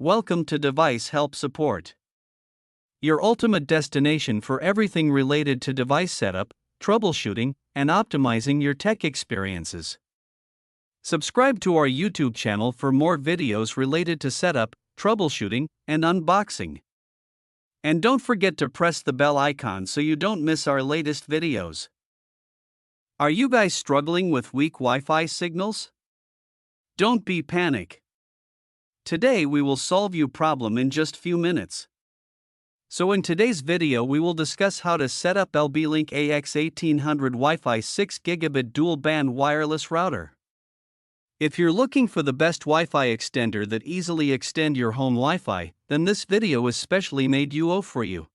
Welcome to Device Help Support, your ultimate destination for everything related to device setup, troubleshooting, and optimizing your tech experiences. Subscribe to our YouTube channel for more videos related to setup, troubleshooting, and unboxing. And don't forget to press the bell icon so you don't miss our latest videos. Are you guys struggling with weak Wi-Fi signals? Don't be panic. Today we will solve your problem in just few minutes. So in today's video we will discuss how to set up LB-Link AX1800 Wi-Fi 6 Gigabit dual band wireless router. If you're looking for the best Wi-Fi extender that easily extend your home Wi-Fi, then this video is specially made for you.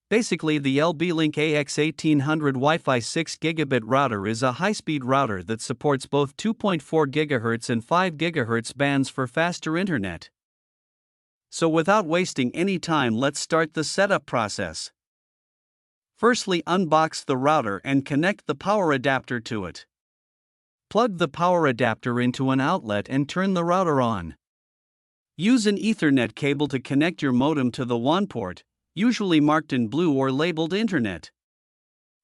Basically, the LB-Link AX1800 Wi-Fi 6 Gigabit router is a high-speed router that supports both 2.4 GHz and 5 GHz bands for faster internet. So without wasting any time, let's start the setup process. Firstly, unbox the router and connect the power adapter to it. Plug the power adapter into an outlet and turn the router on. Use an Ethernet cable to connect your modem to the WAN port, usually marked in blue or labeled Internet.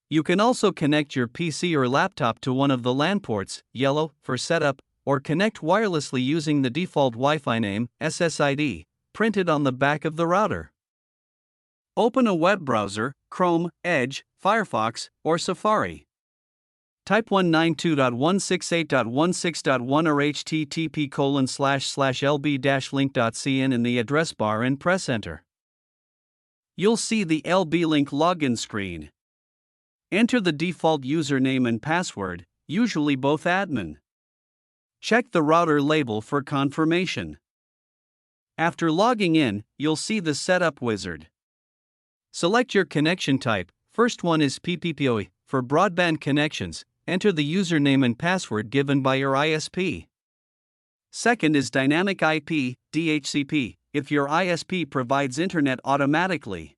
You can also connect your PC or laptop to one of the LAN ports, yellow, for setup, or connect wirelessly using the default Wi-Fi name, SSID, printed on the back of the router. Open a web browser, Chrome, Edge, Firefox, or Safari. Type 192.168.16.1 or http://lb-link.cn in the address bar and press enter. You'll see the LB-Link login screen. Enter the default username and password, usually both admin. Check the router label for confirmation. After logging in, you'll see the setup wizard. Select your connection type. First one is PPPoE, for broadband connections. Enter the username and password given by your ISP. Second is Dynamic IP, DHCP, if your ISP provides internet automatically.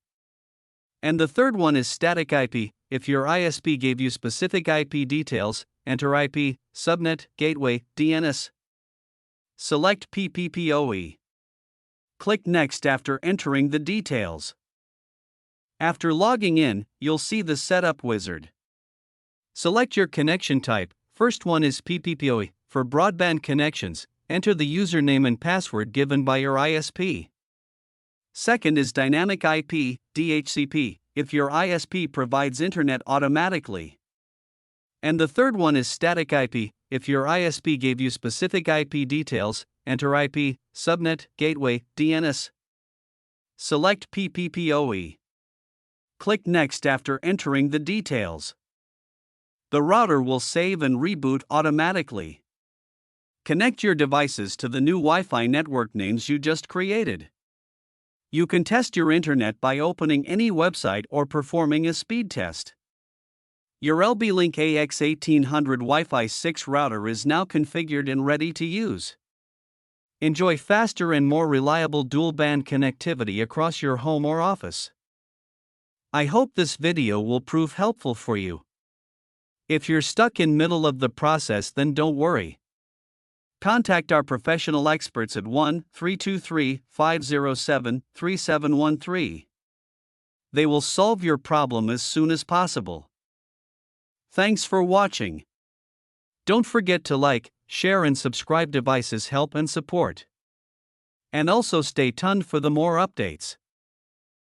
And the third one is Static IP, if your ISP gave you specific IP details. Enter IP, subnet, gateway, DNS. Select PPPoE. Click Next after entering the details. After logging in, you'll see the setup wizard. Select your connection type. First one is PPPoE, for broadband connections. Enter the username and password given by your ISP. Second is Dynamic IP, DHCP, if your ISP provides internet automatically. And the third one is Static IP, if your ISP gave you specific IP details. Enter IP, subnet, gateway, DNS. Select PPPoE. Click Next after entering the details. The router will save and reboot automatically. Connect your devices to the new Wi-Fi network names you just created. You can test your internet by opening any website or performing a speed test. Your LB-Link AX1800 Wi-Fi 6 router is now configured and ready to use. Enjoy faster and more reliable dual-band connectivity across your home or office. I hope this video will prove helpful for you. If you're stuck in middle of the process, then don't worry. Contact our professional experts at 1-323-507-3713. They will solve your problem as soon as possible. Thanks for watching. Don't forget to like, share and subscribe. Devices Help and Support. And also stay tuned for the more updates.